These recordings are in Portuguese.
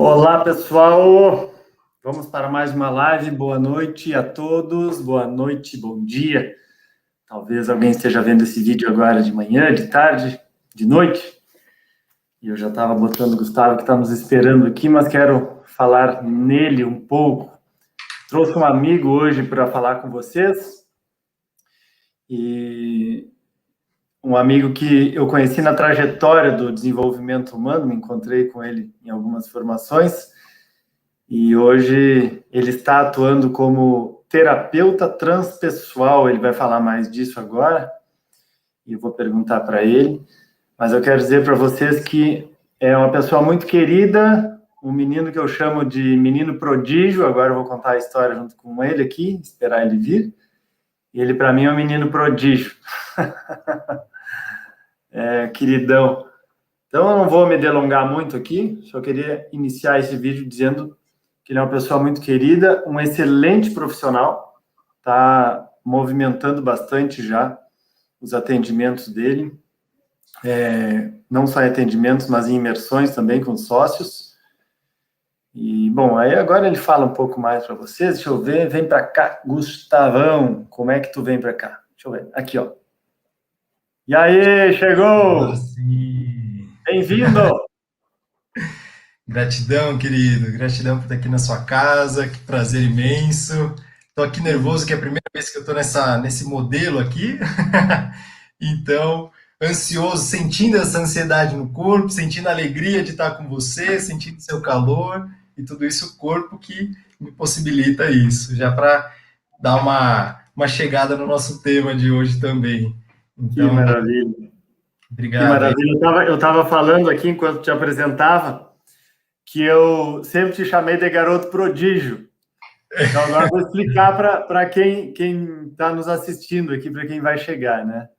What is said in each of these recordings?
Olá, pessoal! Vamos para mais uma live. Boa noite a todos. Boa noite, bom dia. Talvez alguém esteja vendo esse vídeo agora de manhã, de tarde, de noite. E eu já estava botando o Gustavo, que está nos esperando aqui, mas quero falar nele um pouco. Trouxe um amigo hoje para falar com vocês. E um amigo que eu conheci na trajetória do desenvolvimento humano, me encontrei com ele em algumas formações. E hoje ele está atuando como terapeuta transpessoal. Ele vai falar mais disso agora e eu vou perguntar para ele. Mas eu quero dizer para vocês que é uma pessoa muito querida, um menino que eu chamo de menino prodígio. Agora eu vou contar a história junto com ele aqui, esperar ele vir. E ele, para mim, é um menino prodígio. Queridão. Então eu não vou me delongar muito aqui, só queria iniciar esse vídeo dizendo que ele é uma pessoa muito querida, um excelente profissional, está movimentando bastante já os atendimentos dele, não só em atendimentos, mas em imersões também com sócios. E, bom, aí agora ele fala um pouco mais para vocês. Deixa eu ver, vem para cá, Gustavão, como é que tu vem para cá? Deixa eu ver, aqui, ó. E aí, chegou! Bem-vindo! Gratidão, querido. Gratidão por estar aqui na sua casa. Que prazer imenso. Estou aqui nervoso, que é a primeira vez que eu estou nesse modelo aqui. Então, ansioso, sentindo essa ansiedade no corpo, sentindo a alegria de estar com você, sentindo seu calor e tudo isso, o corpo que me possibilita isso. Já para dar uma chegada no nosso tema de hoje também. Que Então, maravilha! Que obrigado aí. maravilha! Eu estava falando aqui, enquanto te apresentava, que eu sempre te chamei de garoto prodígio. Então, agora eu vou explicar para quem está nos assistindo aqui, para quem vai chegar, né?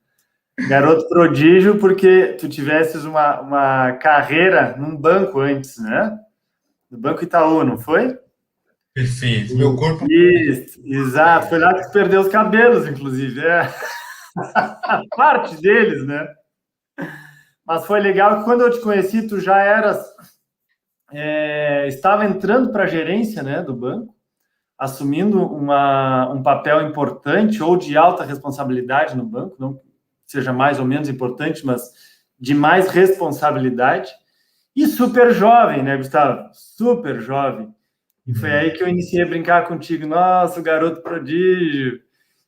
Garoto prodígio, porque tu tivesses uma carreira num banco antes, né? No Banco Itaú, não foi? Perfeito. Meu corpo. Isso, exato. Foi lá que tu perdeu os cabelos, inclusive. Parte deles, né? Mas foi legal que quando eu te conheci, tu já estava entrando para a gerência, né, do banco, assumindo um papel importante ou de alta responsabilidade no banco, não que seja mais ou menos importante, mas de mais responsabilidade, e super jovem, né, Gustavo? Super jovem. E foi aí que eu iniciei a brincar contigo, nossa, o garoto prodígio.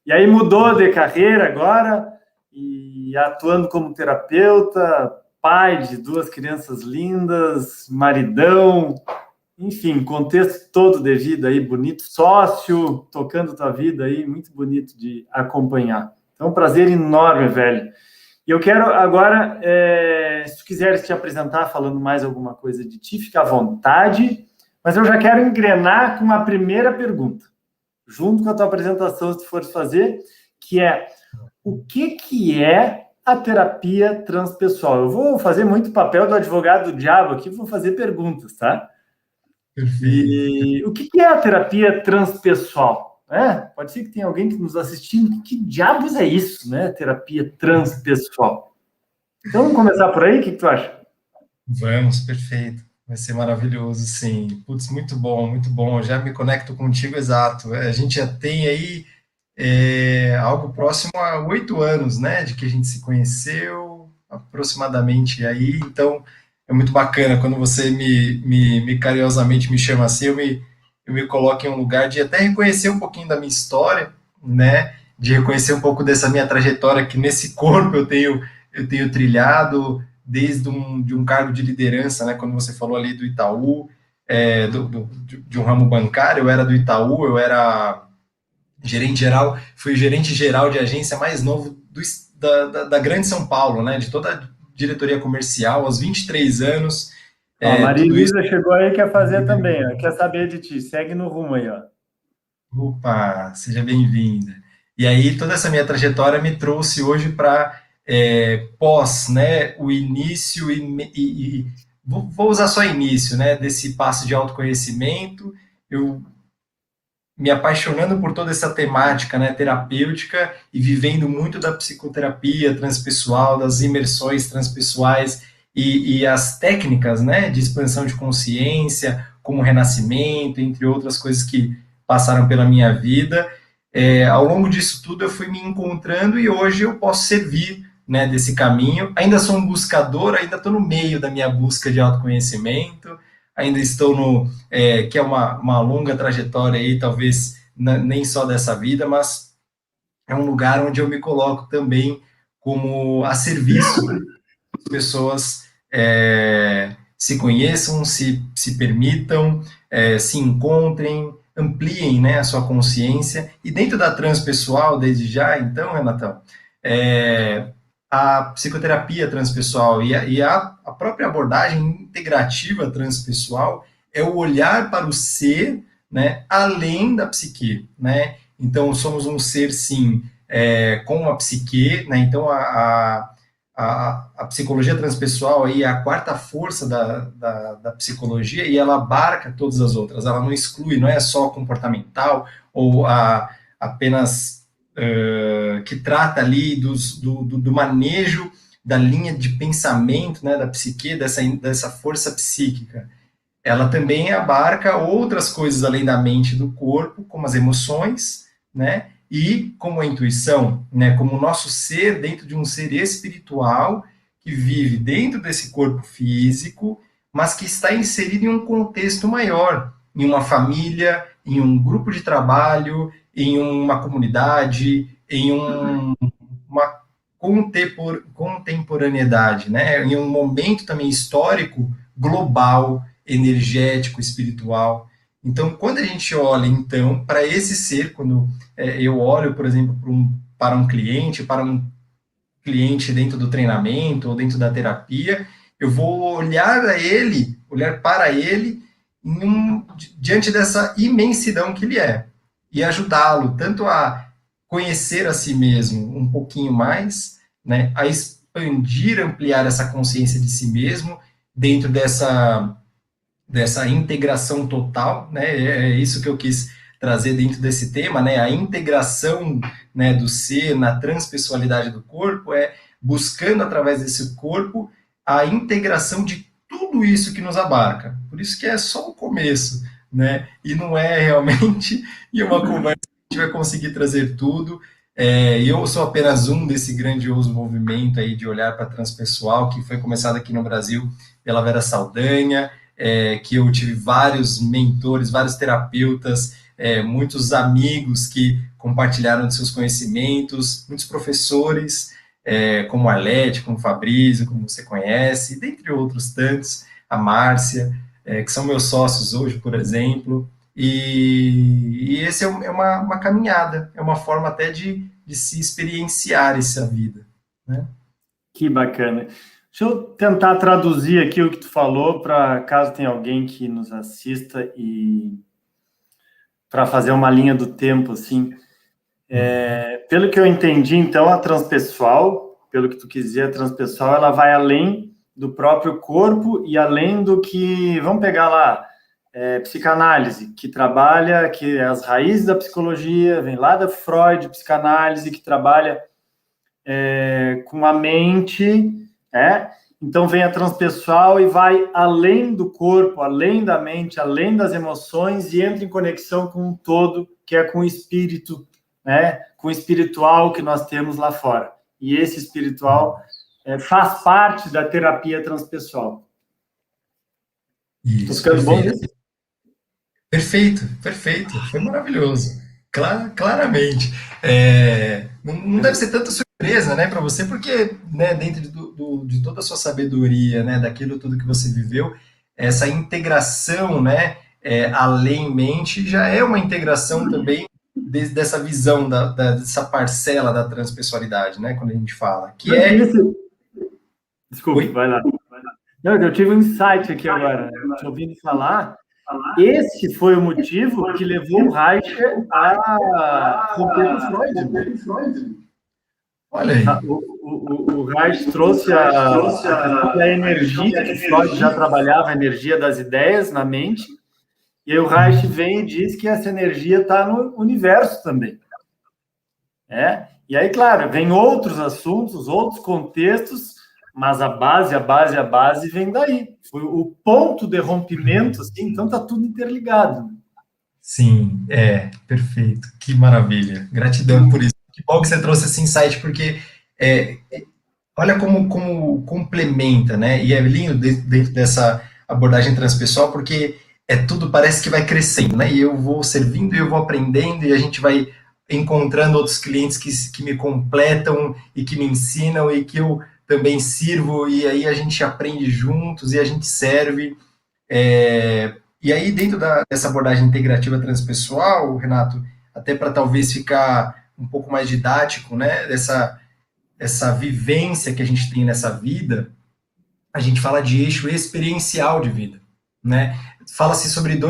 E aí mudou de carreira agora, e atuando como terapeuta, pai de 2 crianças lindas, maridão, enfim, contexto todo de vida aí, bonito, sócio, tocando tua vida aí, muito bonito de acompanhar. Então, um prazer enorme, velho. E eu quero agora, se tu quiseres te apresentar falando mais alguma coisa de ti, fica à vontade, mas eu já quero engrenar com uma primeira pergunta, junto com a tua apresentação, se tu fores fazer, que é, o que é a terapia transpessoal? Eu vou fazer muito papel do advogado do diabo aqui, vou fazer perguntas, tá? Perfeito. E o que é a terapia transpessoal? Pode ser que tenha alguém que nos assistindo. Que diabos é isso, né? Terapia transpessoal. Então, vamos começar por aí? O que tu acha? Vamos, perfeito. Vai ser maravilhoso, sim. Putz, muito bom, muito bom. Eu já me conecto contigo, exato. A gente já tem aí algo próximo a 8 anos, né, de que a gente se conheceu, aproximadamente aí. Então, é muito bacana quando você me carinhosamente me chama assim, eu me coloco em um lugar de até reconhecer um pouquinho da minha história, né, de reconhecer um pouco dessa minha trajetória que nesse corpo eu tenho trilhado de um cargo de liderança, né, quando você falou ali do Itaú, de um ramo bancário, eu era do Itaú, eu era gerente geral, fui gerente geral de agência mais novo da Grande São Paulo, né, de toda a diretoria comercial, aos 23 anos, Ó, a Maria tudo isso. Elisa chegou aí, quer fazer também, ó. Quer saber de ti. Segue no rumo aí, ó. Opa, seja bem-vinda. E aí, toda essa minha trajetória me trouxe hoje para pós, né, o início vou usar só início, né, desse passo de autoconhecimento, eu me apaixonando por toda essa temática, né, terapêutica e vivendo muito da psicoterapia transpessoal, das imersões transpessoais e as técnicas, né, de expansão de consciência, como renascimento, entre outras coisas que passaram pela minha vida. Ao longo disso tudo eu fui me encontrando e hoje eu posso servir, né, desse caminho. Ainda sou um buscador, ainda estou no meio da minha busca de autoconhecimento, ainda estou que é uma longa trajetória aí, talvez nem só dessa vida, mas é um lugar onde eu me coloco também como a serviço das pessoas se conheçam, se permitam, se encontrem, ampliem, né, a sua consciência. E dentro da transpessoal, desde já, então, Renatão, a psicoterapia transpessoal a própria abordagem integrativa transpessoal é o olhar para o ser, né, além da psique, né? Então, somos um ser, sim, com uma psique, né? Então, a psicologia transpessoal aí é a quarta força da psicologia e ela abarca todas as outras, ela não exclui, não é só comportamental ou apenas que trata ali do manejo da linha de pensamento, né, da psique, dessa força psíquica. Ela também abarca outras coisas além da mente e do corpo, como as emoções, né, e como a intuição, né, como o nosso ser dentro de um ser espiritual que vive dentro desse corpo físico, mas que está inserido em um contexto maior, em uma família, em um grupo de trabalho, em uma comunidade, em uma contemporaneidade, né, em um momento também histórico global, energético, espiritual. Então, quando a gente olha, então, para esse ser, quando eu olho, por exemplo, para um cliente dentro do treinamento ou dentro da terapia, eu vou olhar para ele diante dessa imensidão que ele é e ajudá-lo tanto a conhecer a si mesmo um pouquinho mais, né, a expandir, ampliar essa consciência de si mesmo dentro dessa integração total, né? É isso que eu quis trazer dentro desse tema, né? A integração, né, do ser na transpessoalidade do corpo é buscando através desse corpo a integração de tudo isso que nos abarca. Por isso que é só o começo, né? E não é realmente em uma conversa que a gente vai conseguir trazer tudo. Eu sou apenas um desse grandioso movimento aí de olhar para transpessoal que foi começado aqui no Brasil pela Vera Saldanha, que eu tive vários mentores, vários terapeutas, muitos amigos que compartilharam de seus conhecimentos, muitos professores, como a Arlete, como o Fabrício, como você conhece, dentre outros tantos, a Márcia, que são meus sócios hoje, por exemplo, e esse é uma caminhada, é uma forma até de se experienciar essa vida, né? Que bacana. Deixa eu tentar traduzir aqui o que tu falou, para caso tenha alguém que nos assista e para fazer uma linha do tempo, assim. Pelo que eu entendi, então, a transpessoal, pelo que tu quis dizer, a transpessoal, ela vai além do próprio corpo e além do que, vamos pegar lá, psicanálise, que trabalha, que é as raízes da psicologia, vem lá da Freud, psicanálise, que trabalha com a mente, então vem a transpessoal e vai além do corpo, além da mente, além das emoções e entra em conexão com um todo, que é com o espírito, com o espiritual que nós temos lá fora. E esse espiritual faz parte da terapia transpessoal. Estou ficando bom nisso? Perfeito, perfeito. Foi maravilhoso. Claramente. Não deve ser tanta surpresa, né, para você, porque, né, dentro de toda a sua sabedoria, né, daquilo tudo que você viveu, essa integração, né, além-mente, já é uma integração também dessa visão, dessa parcela da transpessoalidade, né, quando a gente fala. Que é... Desculpa, Oi? Vai lá. Não, eu tive um insight aqui agora. Te ouvindo falar. Esse foi o motivo que levou o Reich a romper com Freud. Olha aí. O Reich trouxe a energia que Freud já trabalhava, a energia das ideias na mente, e aí o Reich vem e diz que essa energia está no universo também. E aí, claro, vem outros assuntos, outros contextos, Mas a base vem daí. Foi o ponto de rompimento, assim, então tá tudo interligado. Sim, perfeito. Que maravilha. Gratidão por isso. Que bom que você trouxe esse insight, porque é, olha como complementa, né? E é lindo dentro dessa abordagem transpessoal, porque tudo parece que vai crescendo, né? E eu vou servindo e eu vou aprendendo e a gente vai encontrando outros clientes que me completam e que me ensinam e que eu também sirvo e aí a gente aprende juntos e a gente serve. E aí, dentro dessa abordagem integrativa transpessoal, Renato, até para talvez ficar um pouco mais didático, né? Essa vivência que a gente tem nessa vida, a gente fala de eixo experiencial de vida, né? Fala-se sobre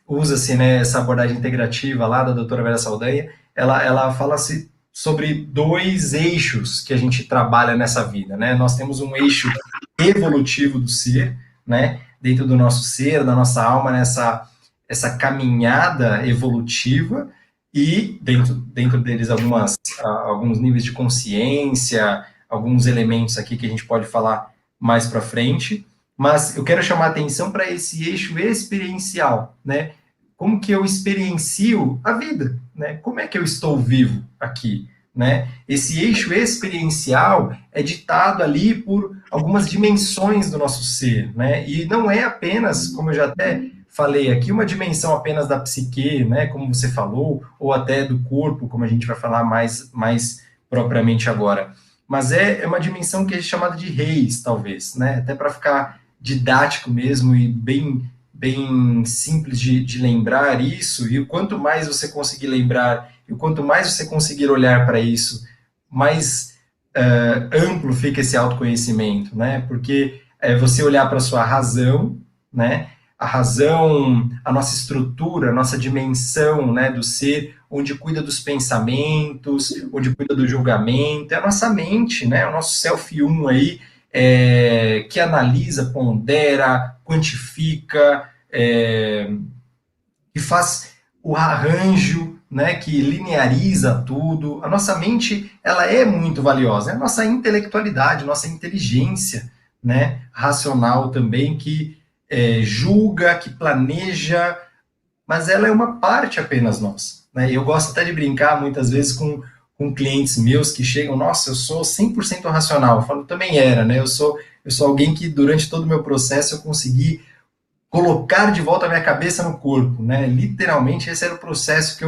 usa-se, né, essa abordagem integrativa lá da doutora Vera Saldanha, ela fala-se sobre dois eixos que a gente trabalha nessa vida, né? Nós temos um eixo evolutivo do ser, né? Dentro do nosso ser, da nossa alma, essa caminhada evolutiva, e dentro deles alguns níveis de consciência, alguns elementos aqui que a gente pode falar mais para frente, mas eu quero chamar a atenção para esse eixo experiencial, né? Como que eu experiencio a vida, né? Como é que eu estou vivo aqui, né? Esse eixo experiencial é ditado ali por algumas dimensões do nosso ser, né? E não é apenas, como eu já até falei aqui, uma dimensão apenas da psique, né? Como você falou, ou até do corpo, como a gente vai falar mais propriamente agora. Mas é uma dimensão que é chamada de reis, talvez, né? Até para ficar didático mesmo e bem simples de lembrar isso, e o quanto mais você conseguir lembrar, e o quanto mais você conseguir olhar para isso, mais amplo fica esse autoconhecimento, né? Porque você olhar para a sua razão, né? A razão, a nossa estrutura, a nossa dimensão, né, do ser, onde cuida dos pensamentos, onde cuida do julgamento, é a nossa mente, né, o nosso self-1 aí, que analisa, pondera, quantifica, que faz o arranjo, né, que lineariza tudo. A nossa mente, ela é muito valiosa, é a nossa intelectualidade, nossa inteligência, né, racional também, que julga, que planeja, mas ela é uma parte apenas nossa, né? Eu gosto até de brincar muitas vezes com clientes meus que chegam, nossa, eu sou 100% racional. Eu falo, também era, né? Eu sou alguém que durante todo o meu processo eu consegui colocar de volta a minha cabeça no corpo, né? Literalmente esse era o processo que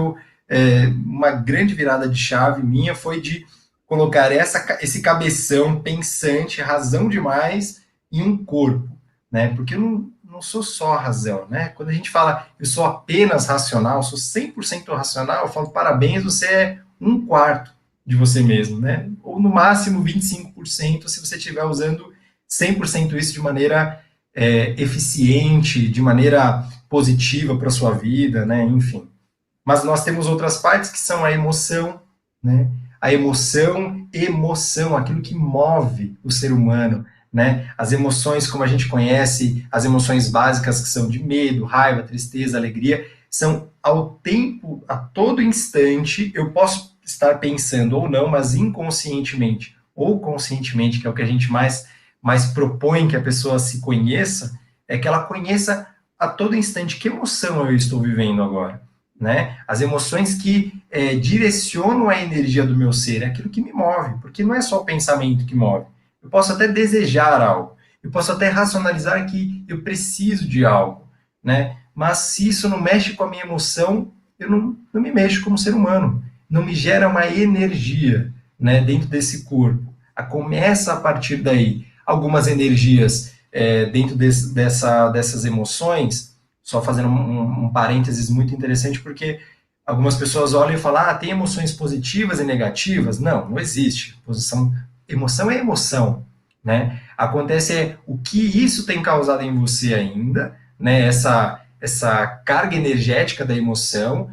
uma grande virada de chave minha foi de colocar esse cabeção pensante, razão demais, em um corpo, né? Porque eu não sou só razão, né? Quando a gente fala eu sou apenas racional, sou 100% racional, eu falo parabéns, você é um quarto de você mesmo, né? Ou no máximo 25% se você estiver usando 100% isso de maneira eficiente, de maneira positiva para a sua vida, né? Enfim. Mas nós temos outras partes que são a emoção, né? A emoção, aquilo que move o ser humano, né? As emoções, como a gente conhece, as emoções básicas que são de medo, raiva, tristeza, alegria, são ao tempo, a todo instante, eu posso estar pensando ou não, mas inconscientemente ou conscientemente, que é o que a gente mais propõe que a pessoa se conheça, é que ela conheça a todo instante que emoção eu estou vivendo agora, né? As emoções que direcionam a energia do meu ser, é aquilo que me move, porque não é só o pensamento que move. Eu posso até desejar algo, eu posso até racionalizar que eu preciso de algo, né? Mas se isso não mexe com a minha emoção, eu não me mexo como ser humano, não me gera uma energia, né, dentro desse corpo. Começa a partir daí algumas energias dentro dessas emoções, só fazendo um parênteses muito interessante, porque algumas pessoas olham e falam, tem emoções positivas e negativas? Não existe. Emoção é emoção, né? Acontece o que isso tem causado em você ainda, né? Essa carga energética da emoção,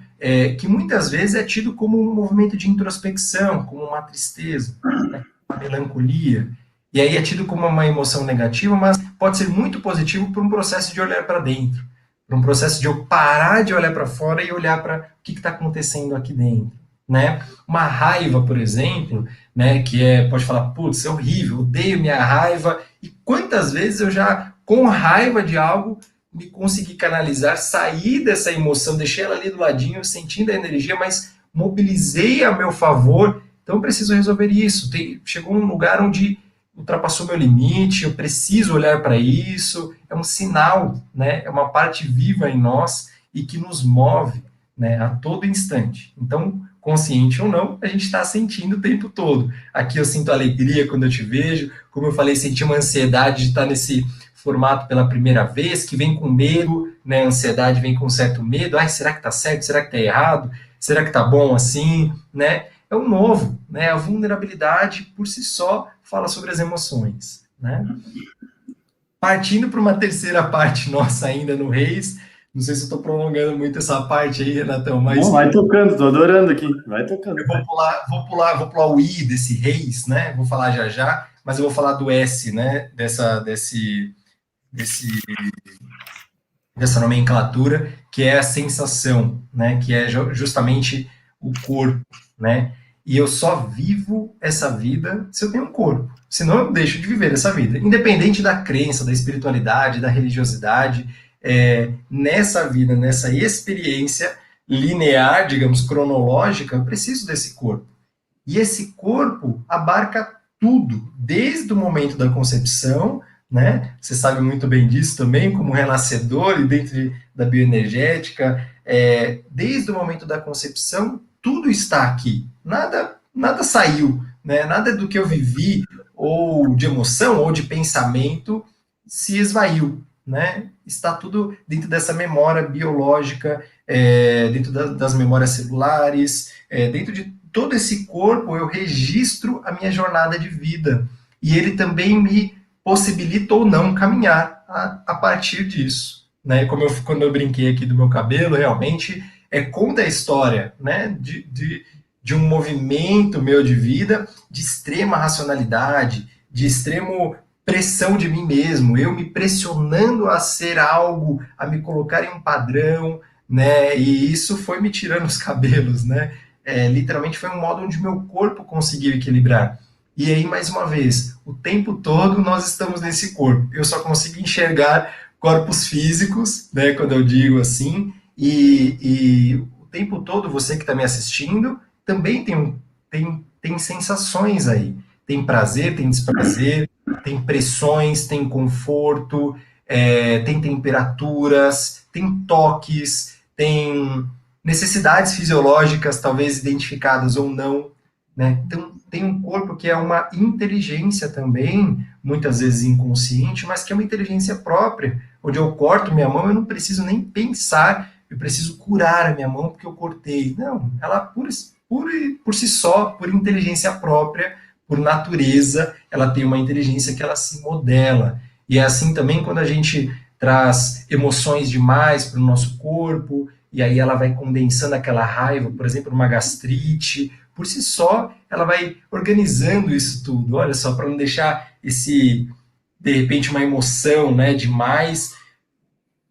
que muitas vezes é tido como um movimento de introspecção, como uma tristeza, né? Uma melancolia. E aí é tido como uma emoção negativa, mas pode ser muito positivo por um processo de olhar para dentro, por um processo de eu parar de olhar para fora e olhar para o que está acontecendo aqui dentro, né? Uma raiva, por exemplo, né? Que pode falar, putz, é horrível, odeio minha raiva. E quantas vezes eu já, com raiva de algo, me consegui canalizar, sair dessa emoção, deixei ela ali do ladinho, sentindo a energia, mas mobilizei a meu favor. Então eu preciso resolver isso. Chegou um lugar onde ultrapassou meu limite, eu preciso olhar para isso. É um sinal, né? É uma parte viva em nós e que nos move, né, a todo instante. Então, consciente ou não, a gente está sentindo o tempo todo. Aqui eu sinto alegria quando eu te vejo, como eu falei, senti uma ansiedade de estar nesse formato pela primeira vez, que vem com medo, né? A ansiedade vem com certo medo. Ai, será que tá certo? Será que tá errado? Será que tá bom assim, né? É o novo, né? A vulnerabilidade por si só fala sobre as emoções, né? Partindo para uma terceira parte nossa ainda no Reis, não sei se eu estou prolongando muito essa parte aí, Renatão, Não, mas vai tocando, tô adorando aqui. Vai tocando. eu vou pular o I desse Reis, né? Vou falar já já, mas eu vou falar do S, né? Desse dessa nomenclatura, que é a sensação, né? Que é justamente o corpo, né? E eu só vivo essa vida se eu tenho um corpo. Senão eu deixo de viver essa vida. Independente da crença, da espiritualidade, da religiosidade, nessa vida, nessa experiência linear, digamos, cronológica, eu preciso desse corpo. E esse corpo abarca tudo, desde o momento da concepção, né? Você sabe muito bem disso também, como renascedor e dentro da bioenergética, desde o momento da concepção, tudo está aqui. Nada saiu, né? Nada do que eu vivi, ou de emoção, ou de pensamento, se esvaiu, né? Está tudo dentro dessa memória biológica, dentro das memórias celulares, dentro de todo esse corpo, eu registro a minha jornada de vida. E ele também me possibilita ou não caminhar a partir disso. Né? Quando eu brinquei aqui do meu cabelo, realmente conta a história, né? De um movimento meu de vida de extrema racionalidade, de extremo pressão de mim mesmo, eu me pressionando a ser algo, a me colocar em um padrão, né? E isso foi me tirando os cabelos, né? Literalmente foi um modo onde meu corpo conseguiu equilibrar. E aí, mais uma vez, o tempo todo nós estamos nesse corpo. Eu só consigo enxergar corpos físicos, né, quando eu digo assim, e o tempo todo você que está me assistindo também tem sensações aí. Tem prazer, tem desprazer, tem pressões, tem conforto, tem temperaturas, tem toques, tem necessidades fisiológicas, talvez identificadas ou não, né? Então, tem um corpo que é uma inteligência também, muitas vezes inconsciente, mas que é uma inteligência própria, onde eu corto minha mão, eu não preciso nem pensar, eu preciso curar a minha mão porque eu cortei. Não, ela por si só, por inteligência própria, por natureza, ela tem uma inteligência que ela se modela. E é assim também quando a gente traz emoções demais para o nosso corpo, e aí ela vai condensando aquela raiva, por exemplo, uma gastrite, por si só, ela vai organizando isso tudo. Olha só, para não deixar de repente, uma emoção, né, demais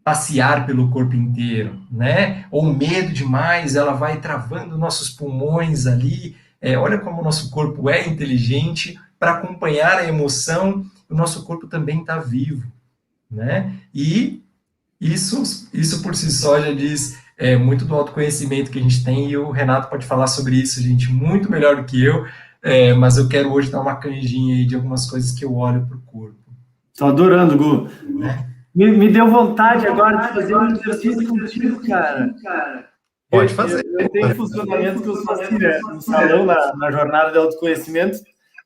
passear pelo corpo inteiro, né? Ou medo demais, ela vai travando nossos pulmões ali. Olha como o nosso corpo é inteligente para acompanhar a emoção. O nosso corpo também está vivo, né? E isso por si só já diz muito do autoconhecimento que a gente tem, e o Renato pode falar sobre isso, gente, muito melhor do que eu, mas eu quero hoje dar uma canjinha aí de algumas coisas que eu olho para o corpo. Tô adorando, Gu. Né? Me deu vontade agora de fazer um exercício contigo, cara. Pode fazer. Eu tenho funcionamento que eu sou assim, né? No salão, na jornada de autoconhecimento,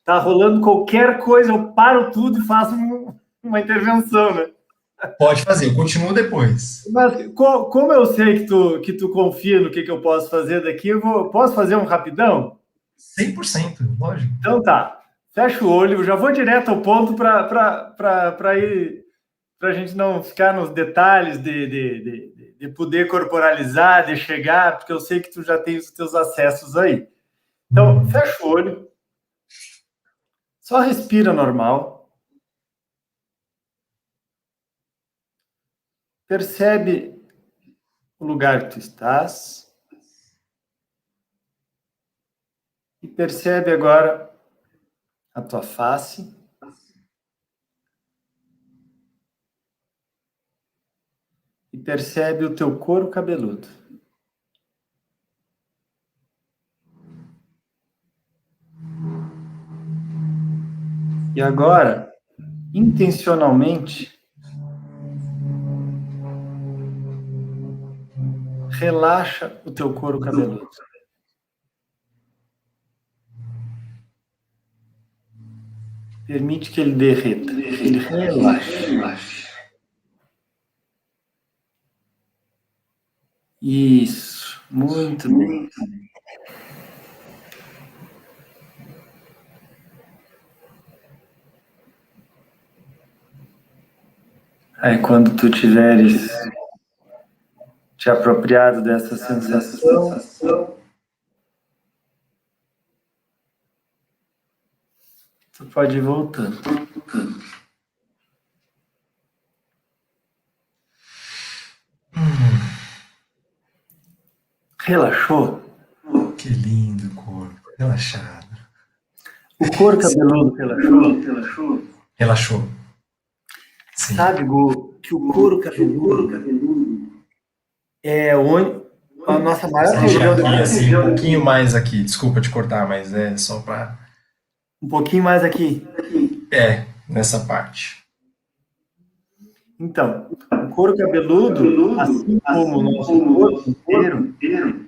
tá rolando qualquer coisa, eu paro tudo e faço uma intervenção, né? Pode fazer, eu continuo depois. Mas como eu sei que tu confia no que eu posso fazer daqui, posso fazer um rapidão? 100%, lógico. Então tá, fecha o olho, já vou direto ao ponto para ir, para a gente não ficar nos detalhes de poder corporalizar, de chegar, porque eu sei que tu já tem os teus acessos aí. Então, fecha o olho, só respira normal, percebe o lugar que tu estás e percebe agora a tua face. E percebe o teu couro cabeludo. E agora, intencionalmente, relaxa o teu couro cabeludo. Permite que ele derreta. Ele relaxa. Isso, muito bem. Aí quando tu tiveres te apropriado dessa sensação, tu pode ir voltando. Relaxou? Que lindo corpo, relaxado. O couro cabeludo relaxou? Relaxou. Sim. Sabe, Gu, que o couro cabeludo é onde a nossa maior região aqui, assim, um pouquinho mais aqui. Desculpa te cortar, mas é só para... Um pouquinho mais aqui. Nessa parte. Então, o couro cabeludo, assim como o nosso corpo inteiro,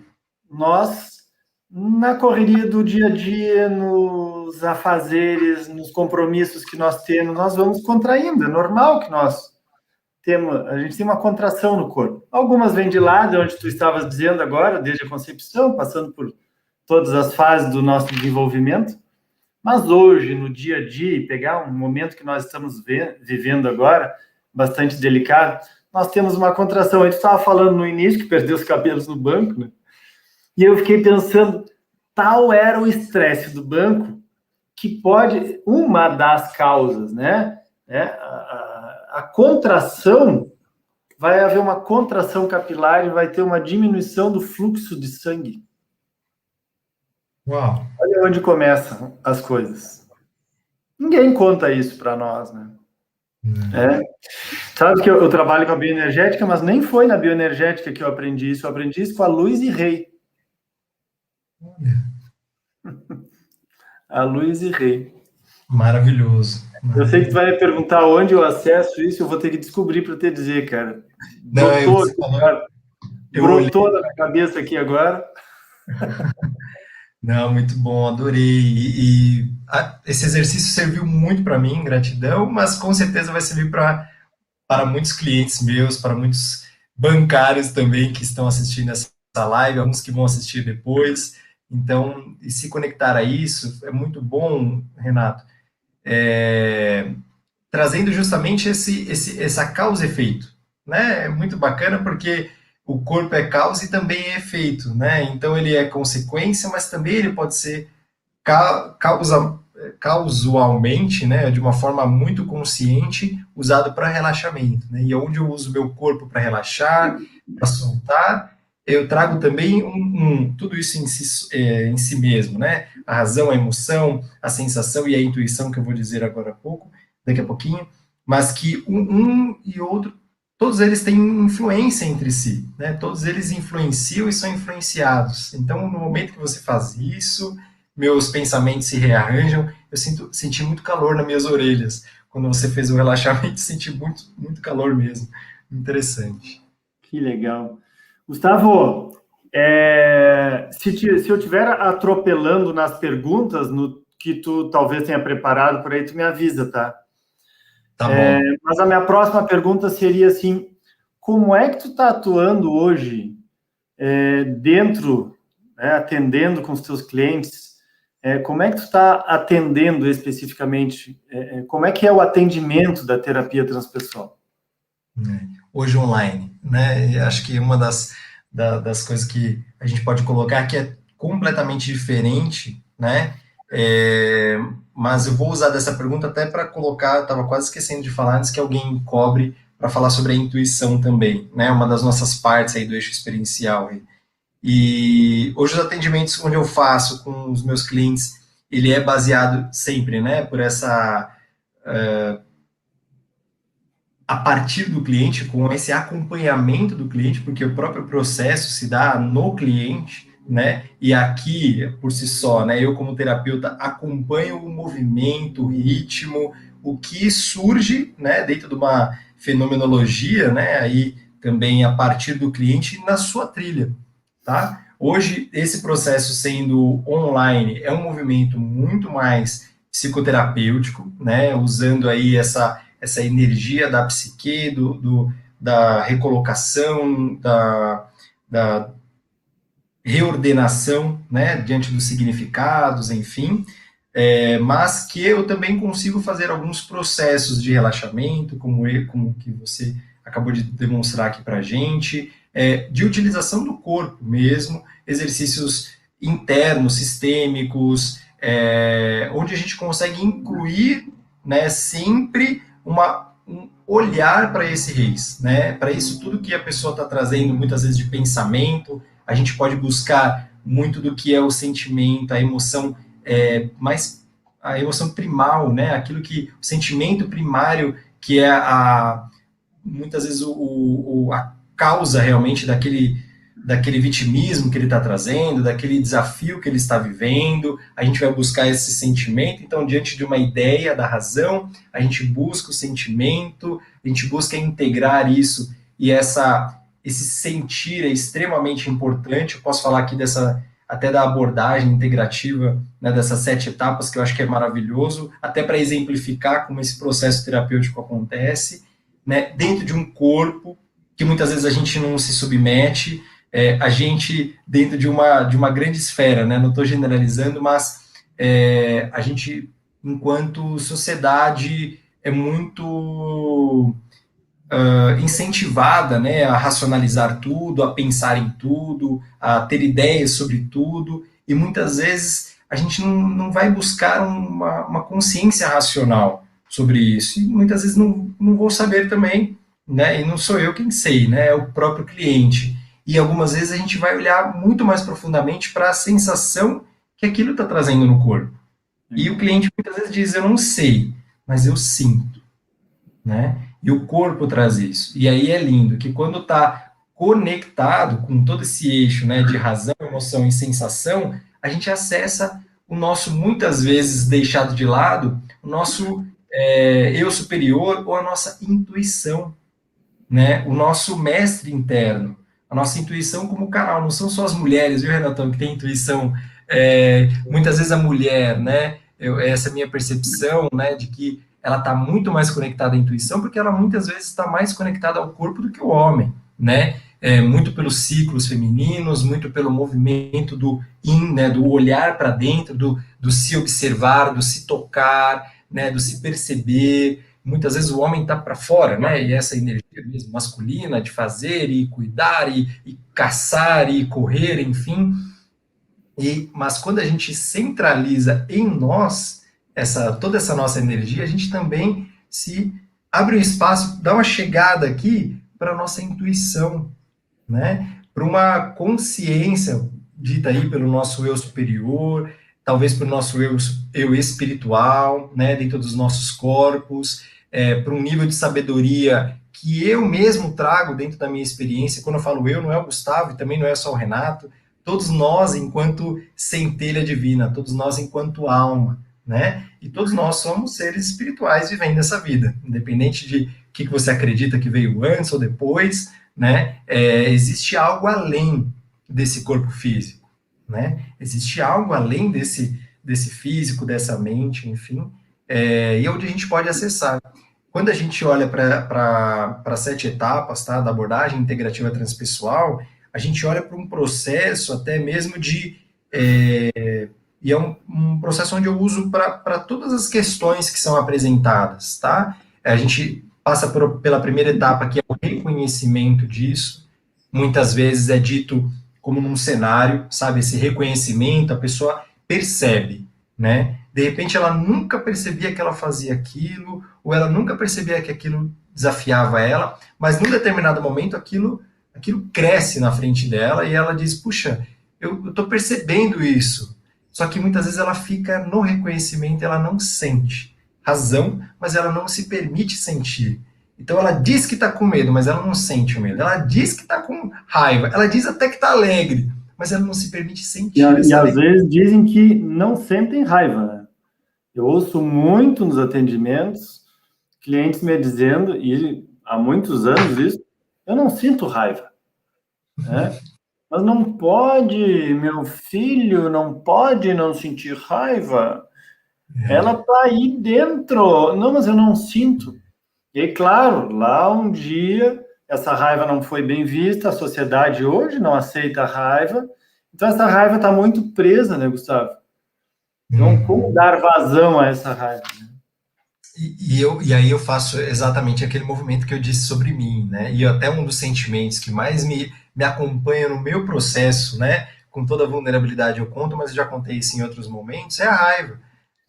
nós, na correria do dia a dia, nos afazeres, nos compromissos que nós temos, nós vamos contraindo. É normal que a gente tem uma contração no corpo. Algumas vêm de lá, de onde tu estavas dizendo agora, desde a concepção, passando por todas as fases do nosso desenvolvimento. Mas hoje, no dia a dia, pegar um momento que nós estamos vivendo agora, bastante delicado, nós temos uma contração. A gente estava falando no início que perdeu os cabelos no banco, né? E eu fiquei pensando, tal era o estresse do banco, que pode, uma das causas, né? A contração, vai haver uma contração capilar e vai ter uma diminuição do fluxo de sangue. Uau! Olha onde começam as coisas. Ninguém conta isso para nós, né? Sabe que eu trabalho com a bioenergética, mas nem foi na bioenergética que eu aprendi isso. Eu aprendi isso com a Louise Hay. A Louise Hay. Maravilhoso. Eu sei que tu vai me perguntar onde eu acesso isso, eu vou ter que descobrir para te dizer, cara. Brotou na minha cabeça aqui agora. Não, muito bom, adorei. Esse exercício serviu muito para mim, gratidão, mas com certeza vai servir para muitos clientes meus, para muitos bancários também que estão assistindo essa live, alguns que vão assistir depois. Então, e se conectar a isso é muito bom, Renato, trazendo justamente essa causa e efeito, né? É muito bacana porque o corpo é causa e também é efeito, né? Então ele é consequência, mas também ele pode ser causalmente, né? De uma forma muito consciente, usado para relaxamento, né? E onde eu uso meu corpo para relaxar, para soltar, eu trago também tudo isso em si mesmo, né? A razão, a emoção, a sensação e a intuição, que eu vou dizer agora daqui a pouquinho, mas que um e outro, todos eles têm influência entre si, né? Todos eles influenciam e são influenciados. Então, no momento que você faz isso, meus pensamentos se rearranjam, eu senti muito calor nas minhas orelhas. Quando você fez o relaxamento, senti muito, muito calor mesmo. Interessante. Que legal. Gustavo, se eu estiver atropelando nas perguntas, no que tu talvez tenha preparado por aí, tu me avisa, tá? Tá bom. Mas a minha próxima pergunta seria assim, como é que tu está atuando hoje dentro, né, atendendo com os teus clientes, como é que tu está atendendo especificamente, como é que é o atendimento da terapia transpessoal? Hoje online, né? Acho que uma das coisas que a gente pode colocar que é completamente diferente, né? Mas eu vou usar dessa pergunta até para colocar, eu estava quase esquecendo de falar antes que alguém cobre para falar sobre a intuição também, né? Uma das nossas partes aí do eixo experiencial. E hoje os atendimentos onde eu faço com os meus clientes, ele é baseado sempre, né, por essa a partir do cliente, com esse acompanhamento do cliente, porque o próprio processo se dá no cliente, né? E aqui, por si só, né, eu como terapeuta acompanho o movimento, o ritmo, o que surge, né, dentro de uma fenomenologia, né, aí também a partir do cliente na sua trilha, tá? Hoje, esse processo sendo online é um movimento muito mais psicoterapêutico, né, usando aí essa energia da psique, da recolocação, da reordenação, né, diante dos significados, enfim, mas que eu também consigo fazer alguns processos de relaxamento, como que você acabou de demonstrar aqui para a gente, de utilização do corpo mesmo, exercícios internos, sistêmicos, onde a gente consegue incluir, né, sempre um olhar para esse reis, né, para isso tudo que a pessoa está trazendo, muitas vezes de pensamento, a gente pode buscar muito do que é o sentimento, a emoção mais a emoção primal, né? Aquilo que o sentimento primário que é muitas vezes a causa realmente daquele vitimismo que ele está trazendo, daquele desafio que ele está vivendo, a gente vai buscar esse sentimento, então diante de uma ideia da razão, a gente busca o sentimento, a gente busca integrar isso, e esse sentir é extremamente importante, eu posso falar aqui até da abordagem integrativa, né, dessas 7 etapas, que eu acho que é maravilhoso, até para exemplificar como esse processo terapêutico acontece, né, dentro de um corpo que muitas vezes a gente não se submete, a gente dentro de uma grande esfera, né, não estou generalizando, mas a gente, enquanto sociedade, é muito incentivada, né, a racionalizar tudo, a pensar em tudo, a ter ideias sobre tudo, e muitas vezes a gente não vai buscar uma consciência racional sobre isso, e muitas vezes não vou saber também, né, e não sou eu quem sei, né, é o próprio cliente, e algumas vezes a gente vai olhar muito mais profundamente para a sensação que aquilo está trazendo no corpo, e o cliente muitas vezes diz, eu não sei, mas eu sinto, né? E o corpo traz isso. E aí é lindo que quando está conectado com todo esse eixo, né, de razão, emoção e sensação, a gente acessa o nosso, muitas vezes deixado de lado, o nosso eu superior ou a nossa intuição, né? O nosso mestre interno, a nossa intuição como canal. Não são só as mulheres, viu, Renatão, que tem intuição. Muitas vezes a mulher, né? Essa é a minha percepção, né? De que ela está muito mais conectada à intuição, porque ela muitas vezes está mais conectada ao corpo do que o homem, né? Muito pelos ciclos femininos, muito pelo movimento do né? Do olhar para dentro, do se observar, do se tocar, né? Do se perceber. Muitas vezes o homem está para fora, né? E essa energia mesmo masculina de fazer e cuidar e caçar e correr, enfim. Mas quando a gente centraliza em nós toda essa nossa energia, a gente também se abre um espaço, dá uma chegada aqui para a nossa intuição, né? Para uma consciência dita aí pelo nosso eu superior, talvez pelo nosso eu espiritual, né? Dentro dos nossos corpos, para um nível de sabedoria que eu mesmo trago dentro da minha experiência. Quando eu falo eu, não é o Gustavo e também não é só o Renato, todos nós enquanto centelha divina, todos nós enquanto alma, né? E todos nós somos seres espirituais vivendo essa vida, independente de o que você acredita que veio antes ou depois, né? Existe algo além desse corpo físico, né? Existe algo além desse físico, dessa mente, enfim, e onde a gente pode acessar. Quando a gente olha para 7 etapas, tá, da abordagem integrativa transpessoal, a gente olha para um processo até mesmo e é um processo onde eu uso para todas as questões que são apresentadas, tá? A gente passa pela primeira etapa, que é o reconhecimento disso. Muitas vezes é dito como num cenário, sabe? Esse reconhecimento, a pessoa percebe, né? De repente ela nunca percebia que ela fazia aquilo, ou ela nunca percebia que aquilo desafiava ela, mas num determinado momento aquilo cresce na frente dela e ela diz, puxa, eu estou percebendo isso. Só que muitas vezes ela fica no reconhecimento, ela não sente razão, mas ela não se permite sentir. Então ela diz que está com medo, mas ela não sente o medo. Ela diz que está com raiva, ela diz até que está alegre, mas ela não se permite sentir E essa às alegria. vezes dizem que não sentem raiva, né? Eu ouço muito nos atendimentos clientes me dizendo, e há muitos anos isso, eu não sinto raiva, né? Mas não pode, meu filho não pode não sentir raiva. Ela está aí dentro. Não, mas eu não sinto. E aí, claro, lá um dia essa raiva não foi bem vista, a sociedade hoje não aceita a raiva, então essa raiva está muito presa, né, Gustavo? Então, como Uhum. dar vazão a essa raiva? E aí eu faço exatamente aquele movimento que eu disse sobre mim, né? E até um dos sentimentos que mais me acompanha no meu processo, né? Com toda a vulnerabilidade eu conto, mas eu já contei isso em outros momentos, é a raiva,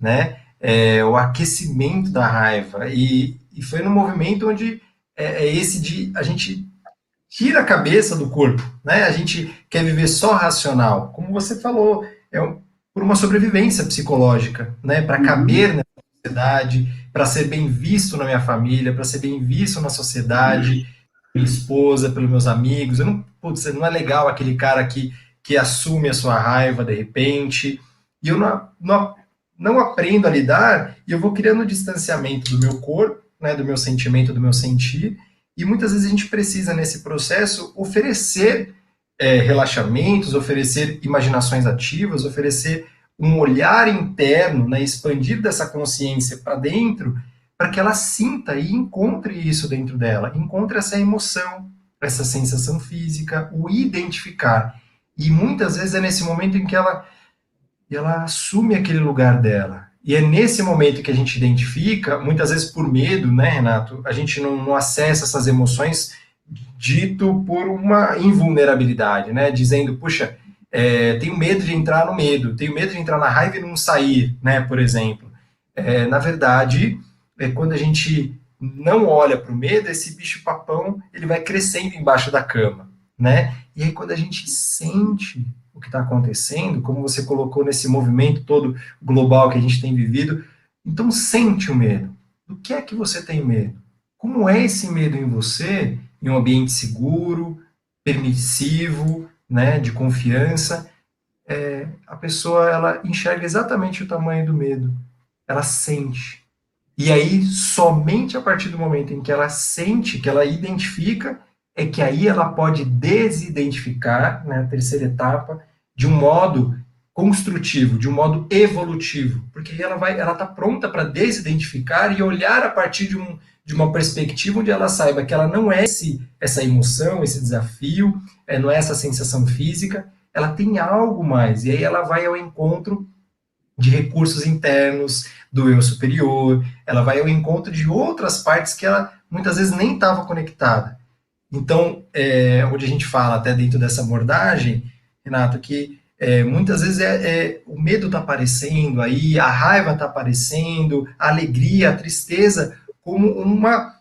né? É o aquecimento da raiva. E foi no movimento onde é esse de a gente tira a cabeça do corpo, né? A gente quer viver só racional, como você falou, por uma sobrevivência psicológica, né? Para Uhum. caber na sociedade, para ser bem visto na minha família, para ser bem visto na sociedade, minha esposa, pelos meus amigos. Eu não, putz, não é legal aquele cara que assume a sua raiva de repente, e eu não aprendo a lidar, e eu vou criando distanciamento do meu corpo, né? Do meu sentimento, do meu sentir, e muitas vezes a gente precisa, nesse processo, oferecer relaxamentos, oferecer imaginações ativas, oferecer um olhar interno, né, expandir dessa consciência para dentro, para que ela sinta e encontre isso dentro dela, encontre essa emoção, essa sensação física, o identificar. E muitas vezes é nesse momento em que ela assume aquele lugar dela. E é nesse momento que a gente identifica, muitas vezes por medo, né, Renato? A gente não acessa essas emoções dito por uma invulnerabilidade, né? Dizendo, puxa, tenho medo de entrar no medo, tenho medo de entrar na raiva e não sair, né? Por exemplo. Na verdade, quando a gente não olha para o medo, esse bicho-papão ele vai crescendo embaixo da cama, né? E aí quando a gente sente o que está acontecendo, como você colocou nesse movimento todo global que a gente tem vivido, então sente o medo. Do que é que você tem medo? Como é esse medo em você, em um ambiente seguro, permissivo, né, de confiança? A pessoa ela enxerga exatamente o tamanho do medo, ela sente. E aí, somente a partir do momento em que ela sente, que ela identifica, é que aí ela pode desidentificar, né, a terceira etapa, de um modo construtivo, de um modo evolutivo, porque aí ela está pronta para desidentificar e olhar a partir de uma perspectiva onde ela saiba que ela não é essa emoção, esse desafio, não é essa sensação física, ela tem algo mais, e aí ela vai ao encontro de recursos internos do eu superior, ela vai ao encontro de outras partes que ela muitas vezes nem estava conectada. Então, onde a gente fala até dentro dessa abordagem, Renato, que muitas vezes o medo está aparecendo aí, a raiva está aparecendo, a alegria, a tristeza, como uma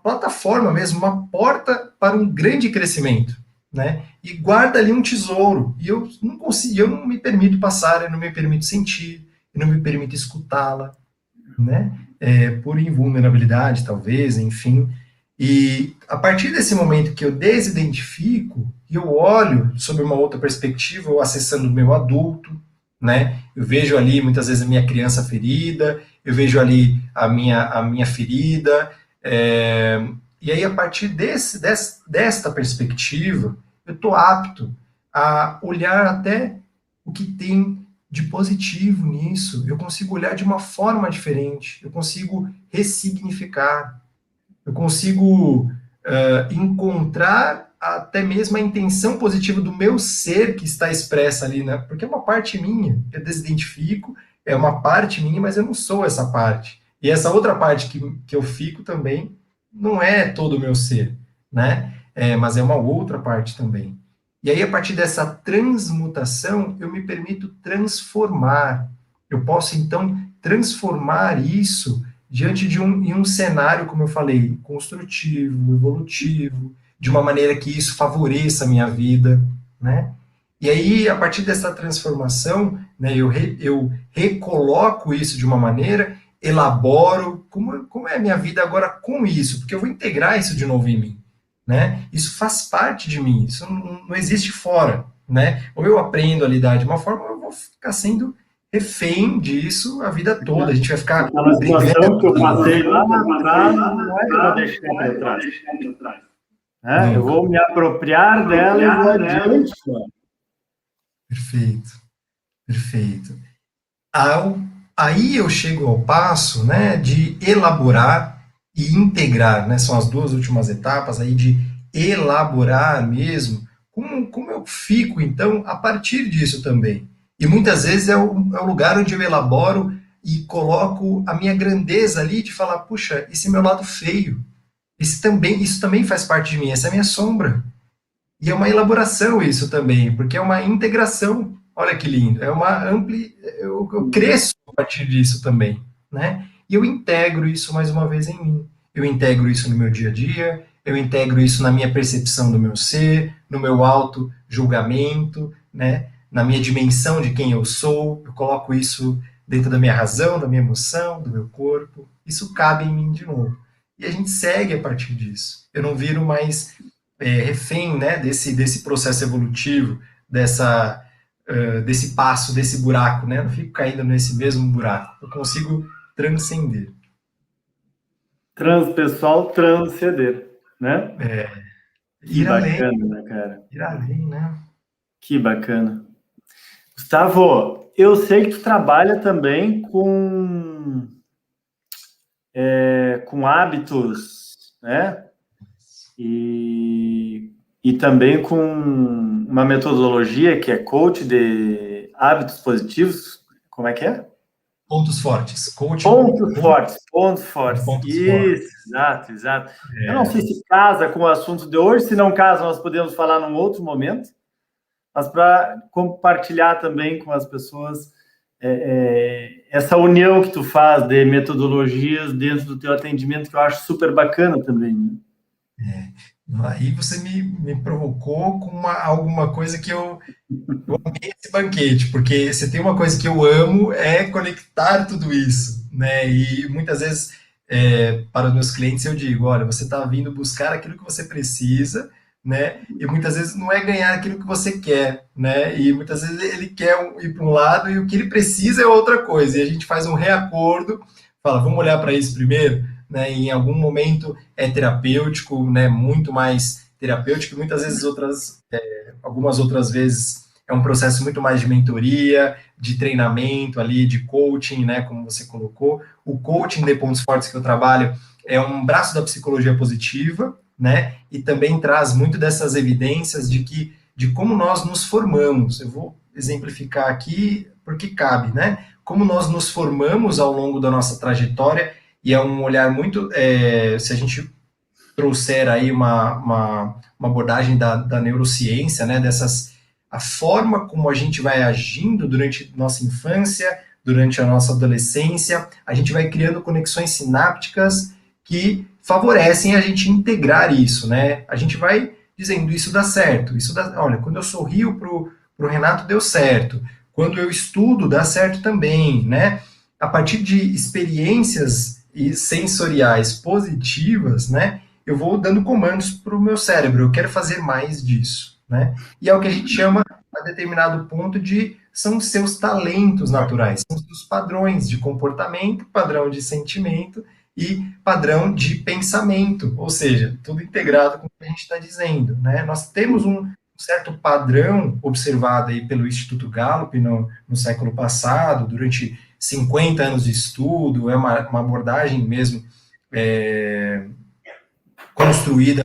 plataforma mesmo, uma porta para um grande crescimento, né? E guarda ali um tesouro. E eu não consigo, eu não me permito passar, eu não me permito sentir, eu não me permito escutá-la, né? Por invulnerabilidade, talvez, enfim. E a partir desse momento que eu desidentifico, eu olho sob uma outra perspectiva, eu acessando o meu adulto, né? Eu vejo ali muitas vezes a minha criança ferida, eu vejo ali a minha ferida, e aí a partir desta perspectiva, eu estou apto a olhar até o que tem de positivo nisso, eu consigo olhar de uma forma diferente, eu consigo ressignificar, eu consigo encontrar até mesmo a intenção positiva do meu ser que está expressa ali, né? Porque é uma parte minha, eu desidentifico, é uma parte minha, mas eu não sou essa parte. E essa outra parte que eu fico também não é todo o meu ser, né? Mas é uma outra parte também. E aí, a partir dessa transmutação, eu me permito transformar. Eu posso, então, transformar isso diante em um cenário, como eu falei, construtivo, evolutivo, de uma maneira que isso favoreça a minha vida, né? E aí, a partir dessa transformação, né, eu recoloco isso de uma maneira, elaboro como é a minha vida agora com isso, porque eu vou integrar isso de novo em mim. Né? Isso faz parte de mim, isso não existe fora. Né? Ou eu aprendo a lidar de uma forma, ou eu vou ficar sendo refém disso a vida toda. A gente vai ficar Aquela brigando. situação que eu passei lá atrás, não é que eu vou deixar para trás. Né? Eu vou me apropriar dela e vou adiante. Perfeito, perfeito. Aí eu chego ao passo, né, de elaborar e integrar, né, são as duas últimas etapas aí de elaborar mesmo, como eu fico, então, a partir disso também. E muitas vezes é o lugar onde eu elaboro e coloco a minha grandeza ali de falar, puxa, esse meu lado feio, isso também faz parte de mim, essa é a minha sombra. E é uma elaboração isso também, porque é uma integração. Olha que lindo, é uma eu cresço a partir disso também, né? E eu integro isso mais uma vez em mim. Eu integro isso no meu dia a dia, eu integro isso na minha percepção do meu ser, no meu auto julgamento, né? Na minha dimensão de quem eu sou, eu coloco isso dentro da minha razão, da minha emoção, do meu corpo. Isso cabe em mim de novo. E a gente segue a partir disso. Eu não viro mais refém, né, desse processo evolutivo, desse passo, desse buraco, né? Eu não fico caindo nesse mesmo buraco. Eu consigo transcender. Transpessoal, transcender, né? Que Ir além, bacana, né, cara? ir além, né? Que bacana. Gustavo, eu sei que tu trabalha também com hábitos, né? E também com uma metodologia que é coach de hábitos positivos. Como é que é? Pontos fortes. Coaching Pontos fortes, pontos fortes. pontos fortes. Isso, exato, exato. Eu não sei se casa com o assunto de hoje, se não casa, nós podemos falar num outro momento, mas para compartilhar também com as pessoas essa união que tu faz de metodologias dentro do teu atendimento, que eu acho super bacana também. Né? Aí você me provocou com alguma coisa que eu amei esse banquete, porque você tem uma coisa que eu amo é conectar tudo isso, né? E muitas vezes para os meus clientes eu digo, olha, você está vindo buscar aquilo que você precisa, né? E muitas vezes não é ganhar aquilo que você quer, né? E muitas vezes ele quer ir para um lado e o que ele precisa é outra coisa. E a gente faz um reacordo, fala, vamos olhar para isso primeiro, né? E em algum momento é terapêutico, né? Muito mais terapêutico, muitas vezes algumas outras vezes é um processo muito mais de mentoria, de treinamento ali, de coaching, né, como você colocou. O coaching de pontos fortes que eu trabalho é um braço da psicologia positiva, né, e também traz muito dessas evidências de como nós nos formamos. Eu vou exemplificar aqui porque cabe, né? Como nós nos formamos ao longo da nossa trajetória, e é um olhar muito, se a gente trouxer aí uma abordagem da neurociência, né, a forma como a gente vai agindo durante nossa infância, durante a nossa adolescência, a gente vai criando conexões sinápticas que favorecem a gente integrar isso, né? A gente vai dizendo, isso dá certo, olha, quando eu sorrio pro Renato, deu certo. Quando eu estudo, dá certo também, né? A partir de experiências sensoriais positivas, né? Eu vou dando comandos para o meu cérebro, eu quero fazer mais disso, né? E é o que a gente chama, a determinado ponto, são seus talentos naturais, são seus padrões de comportamento, padrão de sentimento e padrão de pensamento, ou seja, tudo integrado com o que a gente está dizendo, né? Nós temos um certo padrão observado aí pelo Instituto Gallup no século passado, durante 50 anos de estudo, é uma abordagem mesmo construída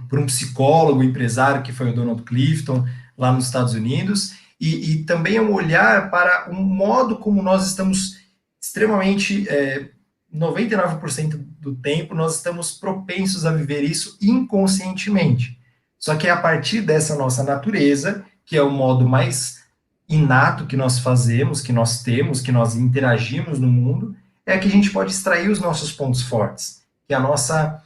por um psicólogo, empresário, que foi o Donald Clifton, lá nos Estados Unidos, e também é um olhar para um modo como nós estamos extremamente, 99% do tempo, nós estamos propensos a viver isso inconscientemente. Só que é a partir dessa nossa natureza, que é o modo mais inato que nós fazemos, que nós temos, que nós interagimos no mundo, é que a gente pode extrair os nossos pontos fortes, que é a nossa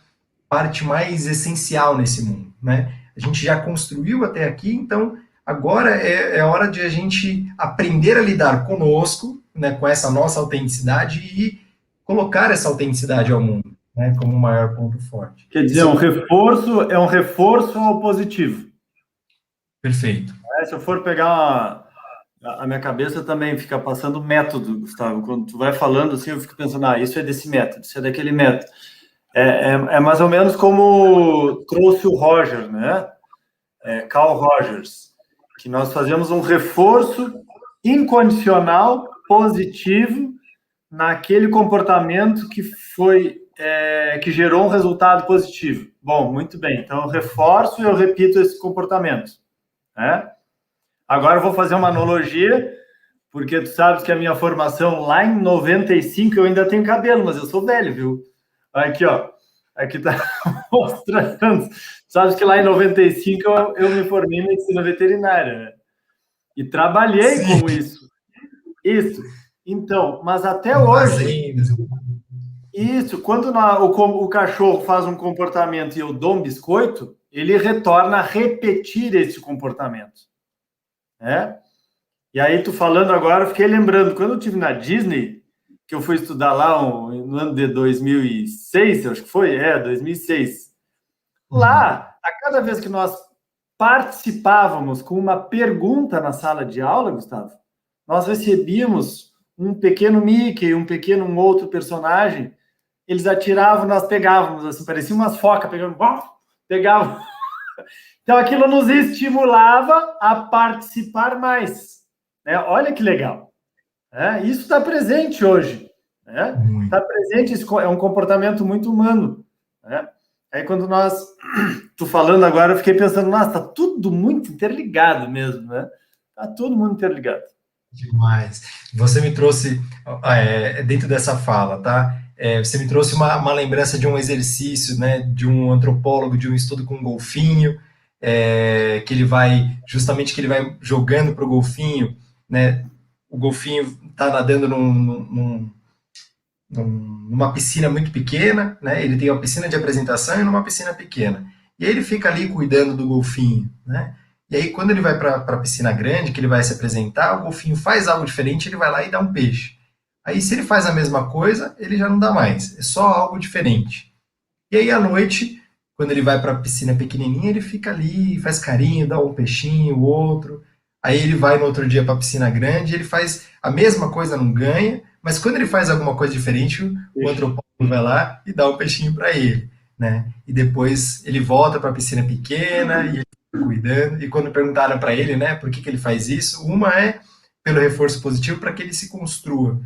parte mais essencial nesse mundo, né? A gente já construiu até aqui, então Agora é hora de a gente aprender a lidar conosco, né, com essa nossa autenticidade e colocar essa autenticidade ao mundo, né, como o maior ponto forte. Quer dizer, Isso é um reforço ao positivo. perfeito. Se eu for pegar a minha cabeça também fica passando método, Gustavo. Quando tu vai falando assim, eu fico pensando, isso é desse método, isso é daquele método. É mais ou menos como trouxe o Roger, né? Carl Rogers, que nós fazemos um reforço incondicional, positivo, naquele comportamento que foi que gerou um resultado positivo. Bom, muito bem. Então eu reforço e eu repito esse comportamento, né? Agora eu vou fazer uma analogia, porque tu sabes que a minha formação lá em 95 eu ainda tenho cabelo, mas eu sou velho, viu? Aqui, ó. Aqui tá mostrando. Sabes que lá em 95 eu me formei em medicina veterinária, né? E trabalhei Sim, com isso. Isso. Então, mas até em hoje, fazendas. isso, quando o cachorro faz um comportamento e eu dou um biscoito, ele retorna a repetir esse comportamento, né? E aí, tu falando agora, eu fiquei lembrando, quando eu estive na Disney, que eu fui estudar lá no ano de 2006, acho que foi, 2006. Uhum. Lá, a cada vez que nós participávamos com uma pergunta na sala de aula, Gustavo, nós recebíamos um pequeno Mickey, um outro personagem, eles atiravam, nós pegávamos, assim, parecia umas focas, pegavam. Então, aquilo nos estimulava a participar mais. Né? Olha que legal. Isso está presente hoje. Né? Muito. Está presente, é um comportamento muito humano. Né? Aí, quando tu falando agora, eu fiquei pensando, nossa, está tudo muito interligado mesmo, né? Está tudo muito interligado. Demais. Você me trouxe, dentro dessa fala, tá? Você me trouxe uma lembrança de um exercício, né? De um antropólogo, de um estudo com um golfinho, que ele vai, justamente que ele vai jogando para o golfinho, né? O golfinho está nadando numa piscina muito pequena, né? Ele tem uma piscina de apresentação e numa piscina pequena. E aí ele fica ali cuidando do golfinho, né? E aí quando ele vai para a piscina grande, que ele vai se apresentar, o golfinho faz algo diferente, ele vai lá e dá um peixe. Aí se ele faz a mesma coisa, ele já não dá mais, é só algo diferente. E aí à noite, quando ele vai para a piscina pequenininha, ele fica ali, faz carinho, dá um peixinho, outro. Aí ele vai no outro dia para a piscina grande, ele faz a mesma coisa, não ganha, mas quando ele faz alguma coisa diferente, o antropólogo vai lá e dá um peixinho para ele, né? E depois ele volta para a piscina pequena e ele fica cuidando. E quando perguntaram para ele, né, por que ele faz isso, uma é pelo reforço positivo para que ele se construa.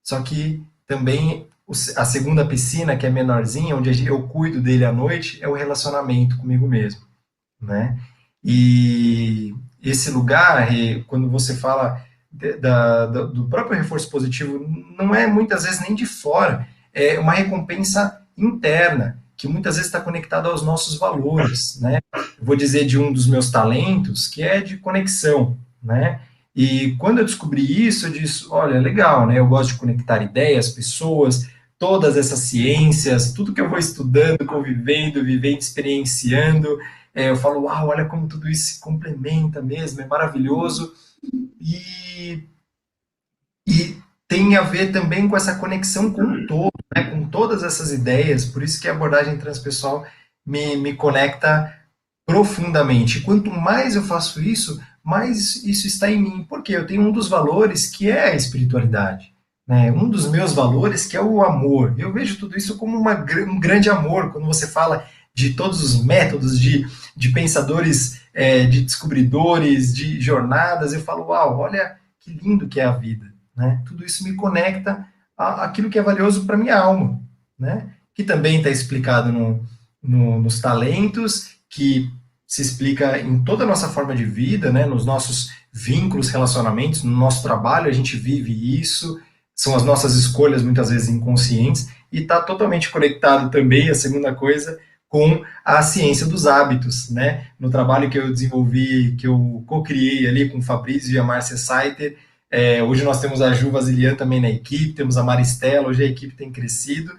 Só que também a segunda piscina, que é menorzinha, onde eu cuido dele à noite, é o relacionamento comigo mesmo, né? E esse lugar, quando você fala do próprio reforço positivo, não é muitas vezes nem de fora, é uma recompensa interna, que muitas vezes está conectada aos nossos valores, né? Eu vou dizer de um dos meus talentos, que é de conexão, né? E quando eu descobri isso, eu disse, olha, legal, né? Eu gosto de conectar ideias, pessoas, todas essas ciências, tudo que eu vou estudando, convivendo, vivendo, experienciando, eu falo, uau, olha como tudo isso se complementa mesmo, é maravilhoso. E, e tem a ver também com essa conexão com o todo, né, com todas essas ideias, por isso que a abordagem transpessoal me conecta profundamente. Quanto mais eu faço isso, mais isso está em mim, porque eu tenho um dos valores que é a espiritualidade. Né? Um dos meus valores que é o amor. Eu vejo tudo isso como um grande amor, quando você fala de todos os métodos de pensadores, de descobridores, de jornadas, eu falo, uau, olha que lindo que é a vida. Né? Tudo isso me conecta àquilo que é valioso para minha alma, né? Que também está explicado nos talentos, que se explica em toda a nossa forma de vida, né? Nos nossos vínculos, relacionamentos, no nosso trabalho, a gente vive isso, são as nossas escolhas, muitas vezes inconscientes, e está totalmente conectado também, a segunda coisa, com a ciência dos hábitos, né? No trabalho que eu desenvolvi, que eu co-criei ali com o Fabrício e a Márcia Saiter, hoje nós temos a Ju Vasilian também na equipe, temos a Maristela, hoje a equipe tem crescido,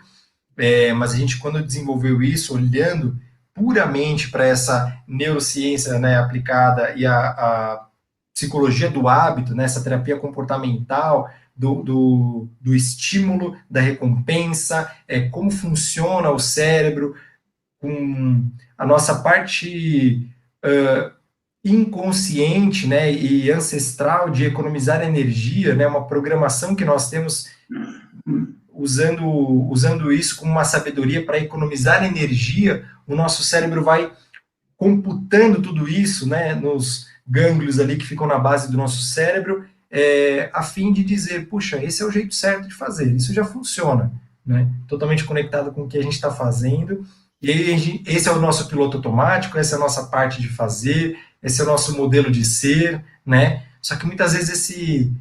mas a gente, quando desenvolveu isso, olhando puramente para essa neurociência, né, aplicada e a psicologia do hábito, né, essa terapia comportamental, do estímulo, da recompensa, como funciona o cérebro, com a nossa parte inconsciente, né, e ancestral de economizar energia, né, uma programação que nós temos usando isso como uma sabedoria para economizar energia, o nosso cérebro vai computando tudo isso, né, nos gânglios ali que ficam na base do nosso cérebro, a fim de dizer, puxa, esse é o jeito certo de fazer, isso já funciona, né, totalmente conectado com o que a gente está fazendo, e aí esse é o nosso piloto automático, essa é a nossa parte de fazer, esse é o nosso modelo de ser, né, só que muitas vezes esse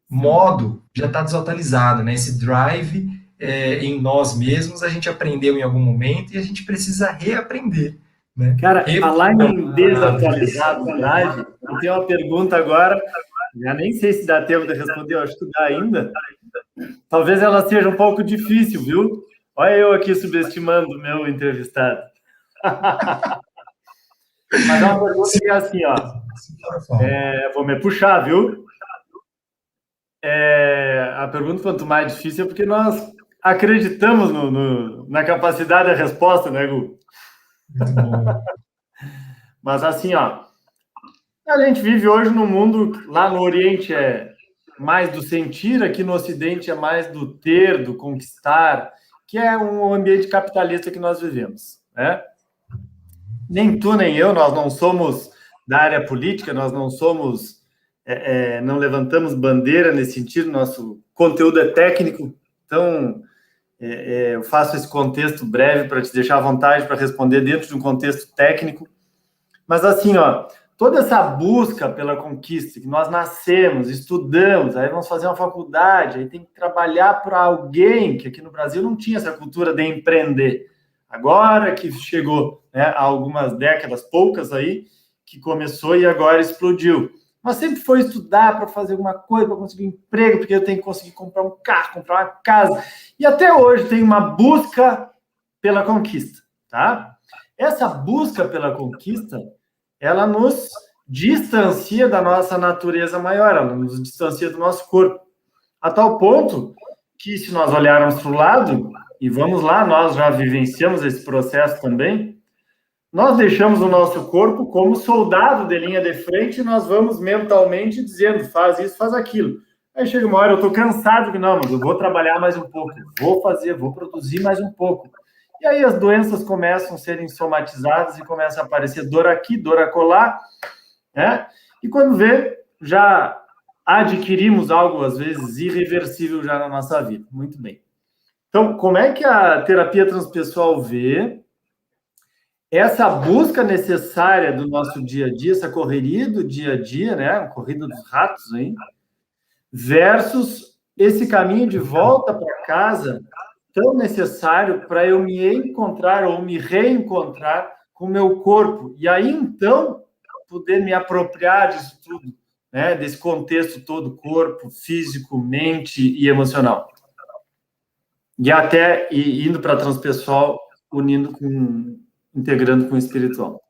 modo já está desatualizado, né, esse drive em nós mesmos, a gente aprendeu em algum momento e a gente precisa reaprender, né? Cara, falar em desatualizado, drive, eu tenho uma pergunta agora, já nem sei se dá tempo de responder, eu acho que dá ainda. Talvez ela seja um pouco difícil, viu? Olha eu aqui subestimando o meu entrevistado. Mas é uma pergunta que é assim, ó. Vou me puxar, viu? A pergunta, quanto mais difícil, é porque nós acreditamos na capacidade da resposta, né, Gu? Muito bom. Mas assim, ó, a gente vive hoje num mundo, lá no Oriente é mais do sentir, aqui no Ocidente é mais do ter, do conquistar, que é um ambiente capitalista que nós vivemos, né? Nem tu, nem eu, nós não somos da área política, nós não somos, não levantamos bandeira nesse sentido, nosso conteúdo é técnico, então eu faço esse contexto breve para te deixar à vontade para responder dentro de um contexto técnico. Mas assim, ó, toda essa busca pela conquista, que nós nascemos, estudamos, aí vamos fazer uma faculdade, aí tem que trabalhar para alguém, que aqui no Brasil não tinha essa cultura de empreender. Agora que chegou, né, há algumas décadas, poucas aí, que começou e agora explodiu. Mas sempre foi estudar para fazer alguma coisa, para conseguir um emprego, porque eu tenho que conseguir comprar um carro, comprar uma casa. E até hoje tem uma busca pela conquista, tá? Essa busca pela conquista, ela nos distancia da nossa natureza maior, ela nos distancia do nosso corpo, a tal ponto que, se nós olharmos para o lado, e vamos lá, nós já vivenciamos esse processo também, nós deixamos o nosso corpo como soldado de linha de frente e nós vamos mentalmente dizendo, faz isso, faz aquilo. Aí chega uma hora, eu estou cansado, que não, mas eu vou trabalhar mais um pouco, vou fazer, vou produzir mais um pouco. E aí as doenças começam a serem somatizadas e começa a aparecer dor aqui, dor acolá, né? E quando vê, já adquirimos algo, às vezes, irreversível já na nossa vida. Muito bem. Então, como é que a terapia transpessoal vê essa busca necessária do nosso dia a dia, essa correria do dia a dia, né? A corrida dos ratos aí, versus esse caminho de volta para casa tão necessário para eu me encontrar ou me reencontrar com o meu corpo. E aí, então, poder me apropriar disso tudo, né? Desse contexto todo, corpo, físico, mente e emocional. E até indo para a transpessoal, integrando com o espiritual.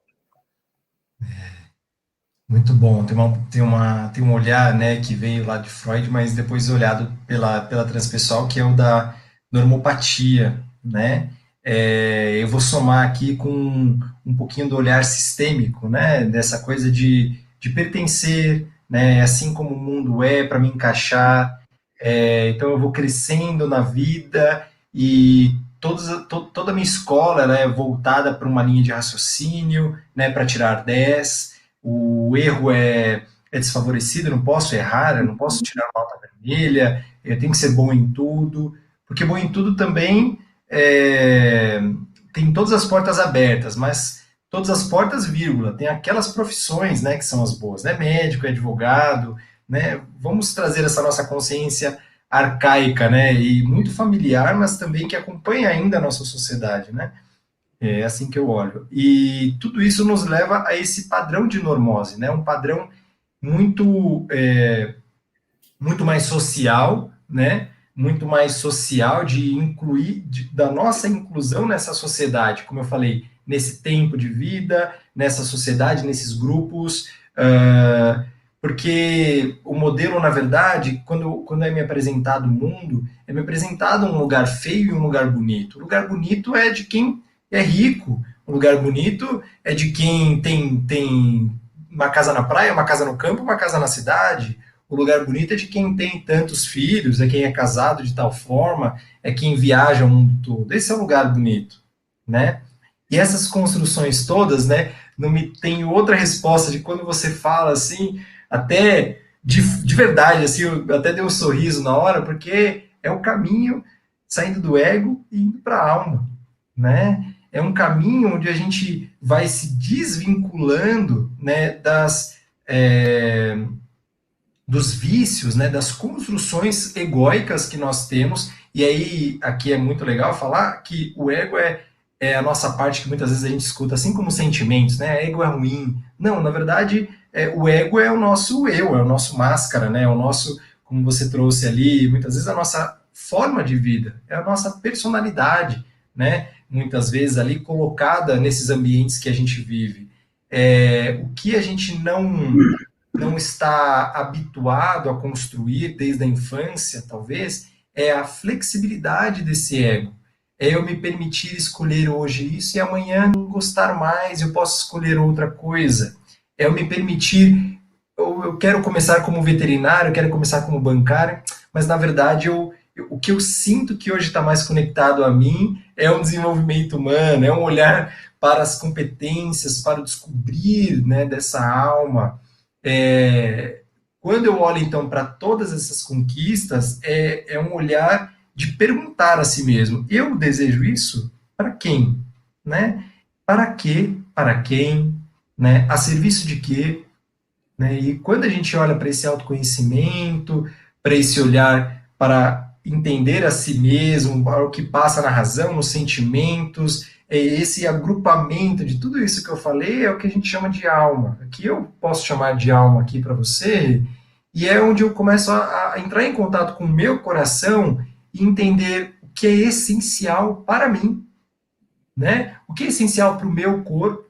Muito bom. Tem um olhar, né, que veio lá de Freud, mas depois olhado pela transpessoal, que é o da normopatia, né? Eu vou somar aqui com um pouquinho do olhar sistêmico, né? Dessa coisa de pertencer, né? Assim como o mundo é, para me encaixar. Então eu vou crescendo na vida e toda a minha escola, ela é voltada para uma linha de raciocínio, né? Para tirar 10. O erro é desfavorecido, eu não posso errar, eu não posso tirar nota vermelha, eu tenho que ser bom em tudo, porque bom em tudo também tem todas as portas abertas, mas todas as portas, vírgula, tem aquelas profissões, né, que são as boas, né, médico, advogado, né, vamos trazer essa nossa consciência arcaica, né, e muito familiar, mas também que acompanha ainda a nossa sociedade, né. É assim que eu olho. E tudo isso nos leva a esse padrão de normose, né? Um padrão muito, muito mais social, né? Muito mais social de incluir, da nossa inclusão nessa sociedade, como eu falei, nesse tempo de vida, nessa sociedade, nesses grupos, porque o modelo, na verdade, quando é me apresentado o mundo, é me apresentado um lugar feio e um lugar bonito. O lugar bonito é de quem é rico, o lugar bonito é de quem tem uma casa na praia, uma casa no campo, uma casa na cidade. O lugar bonito é de quem tem tantos filhos, é quem é casado de tal forma, é quem viaja o mundo todo. Esse é o lugar bonito, né? E essas construções todas, né? Não me tem outra resposta de quando você fala assim, até de verdade, assim, eu até dei um sorriso na hora, porque é o caminho saindo do ego e indo para a alma, né? É um caminho onde a gente vai se desvinculando, né, dos vícios, né, das construções egóicas que nós temos. E aí, aqui é muito legal falar que o ego é a nossa parte que muitas vezes a gente escuta, assim como sentimentos, né? Ego é ruim. Não, na verdade, o ego é o nosso eu, é o nosso máscara, né? É o nosso, como você trouxe ali, muitas vezes a nossa forma de vida, é a nossa personalidade, né? Muitas vezes ali colocada nesses ambientes que a gente vive. O que a gente não está habituado a construir desde a infância, talvez, é a flexibilidade desse ego. É eu me permitir escolher hoje isso e amanhã não gostar mais, eu posso escolher outra coisa. É eu me permitir, eu quero começar como veterinário, eu quero começar como bancário, mas na verdade o que eu sinto que hoje está mais conectado a mim é um desenvolvimento humano, é um olhar para as competências, para o descobrir, né, dessa alma. Quando eu olho, então, para todas essas conquistas, é um olhar de perguntar a si mesmo: eu desejo isso? Para quem? Né? Para quê? Para quem? Né? A serviço de quê? Né? E quando a gente olha para esse autoconhecimento, para esse olhar para entender a si mesmo, para o que passa na razão, nos sentimentos, esse agrupamento de tudo isso que eu falei é o que a gente chama de alma. Aqui eu posso chamar de alma aqui para você, e é onde eu começo a entrar em contato com o meu coração e entender o que é essencial para mim, né? O que é essencial para o meu corpo,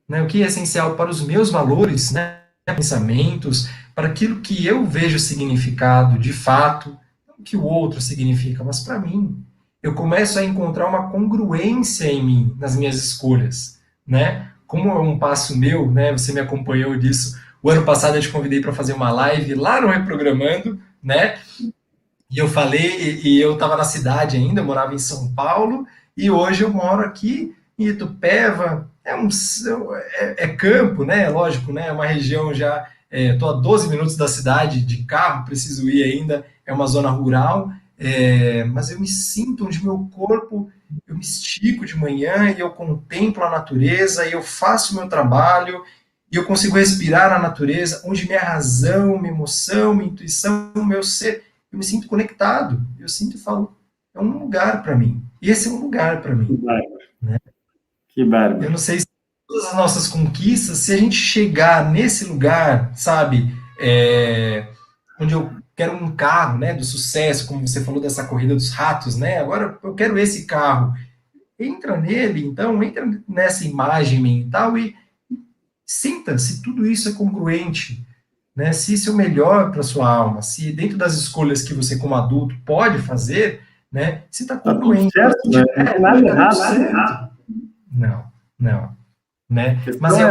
né? O que é essencial para os meus valores, né? Pensamentos, para aquilo que eu vejo significado de fato, não o que o outro significa, mas para mim. Eu começo a encontrar uma congruência em mim, nas minhas escolhas, né? Como é um passo meu, né? Você me acompanhou disso. O ano passado eu te convidei para fazer uma live lá no Reprogramando, né? E eu falei, e eu estava na cidade ainda, eu morava em São Paulo, e hoje eu moro aqui em Itupeva, é campo, né? Lógico, né? É uma região já. Estou a 12 minutos da cidade de carro, preciso ir ainda, é uma zona rural, mas eu me sinto onde meu corpo, eu me estico de manhã e eu contemplo a natureza, e eu faço o meu trabalho, e eu consigo respirar na natureza, onde minha razão, minha emoção, minha intuição, meu ser, eu me sinto conectado, eu sinto e falo, é um lugar para mim, esse é um lugar para mim. Que bárbaro. Eu não sei se todas as nossas conquistas, se a gente chegar nesse lugar, sabe, onde eu quero um carro, né, do sucesso, como você falou dessa corrida dos ratos, né, agora eu quero esse carro, entra nele, então, entra nessa imagem mental e sinta se tudo isso é congruente, né, se isso é o melhor para sua alma, se dentro das escolhas que você como adulto pode fazer, né, se está congruente. Tá tudo certo, né? Não tem nada errado. Não. Né? Mas em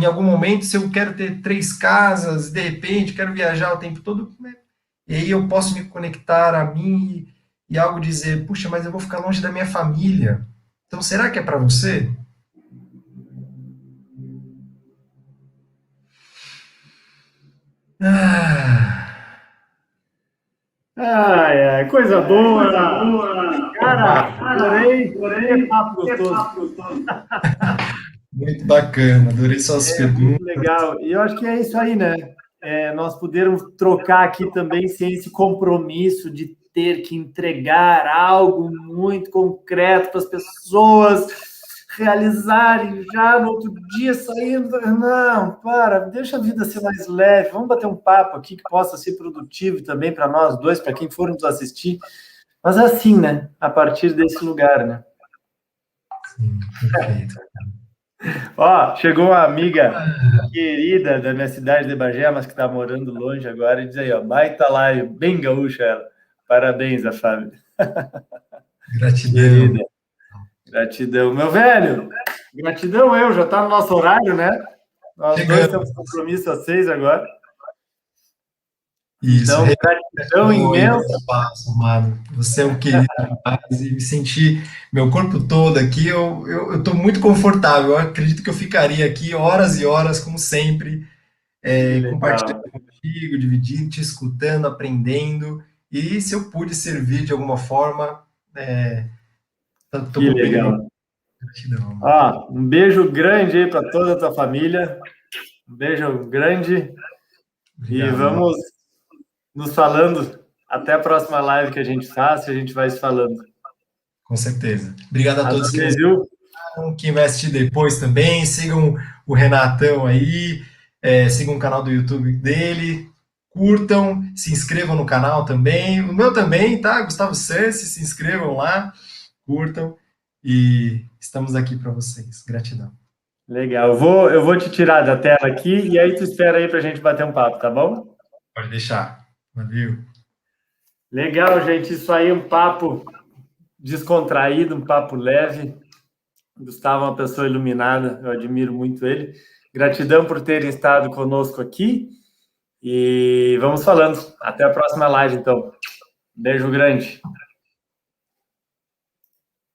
algum momento, se eu quero ter 3 casas, de repente, quero viajar o tempo todo, né? E aí eu posso me conectar a mim e algo dizer, puxa, mas eu vou ficar longe da minha família. Então, será que é para você? Coisa boa! Cara, adorei! Que papo gostoso! Muito bacana, adorei suas perguntas. Muito legal. E eu acho que é isso aí, né? Nós podermos trocar aqui também sem esse compromisso de ter que entregar algo muito concreto para as pessoas realizarem já no outro dia saindo. Não, deixa a vida ser mais leve. Vamos bater um papo aqui que possa ser produtivo também para nós dois, para quem for nos assistir. Mas assim, né? A partir desse lugar, né? Sim, perfeito. Ó, chegou uma amiga querida da minha cidade de Bagé, mas que está morando longe agora, e diz aí, ó, baita live, bem gaúcha ela. Parabéns, a Fábio. Gratidão. Querida, gratidão. Meu velho, gratidão eu, já está no nosso horário, né? Nós dois Chegamos. temos compromisso às 6 agora. Isso, Então, gratidão gratidão aí imensa. pelo espaço, amado. Você é um querido demais e me senti, meu corpo todo aqui, eu estou muito confortável. Eu acredito que eu ficaria aqui horas e horas, como sempre, Que compartilhando legal, contigo, dividindo, te escutando, aprendendo. E se eu pude servir de alguma forma, estou que cumprindo minha legal. gratidão, amado. Ó, um beijo grande aí para toda a tua família. Um beijo grande e Obrigado, amado. vamos nos falando. Até a próxima live que a gente faz, a gente vai se falando. Com certeza. Obrigado a todos que Adorei, nos viu? quem vai assistir depois também, sigam o Renatão aí, sigam o canal do YouTube dele, curtam, se inscrevam no canal também, o meu também, tá? Gustavo Sansi, se inscrevam lá, curtam e estamos aqui para vocês. Gratidão. Legal. Eu vou te tirar da tela aqui e aí tu espera aí para a gente bater um papo, tá bom? Pode deixar. Valeu. Legal, gente. Isso aí, um papo descontraído, um papo leve. O Gustavo é uma pessoa iluminada, eu admiro muito ele. Gratidão por terem estado conosco aqui e vamos falando. Até a próxima live, então. Beijo grande.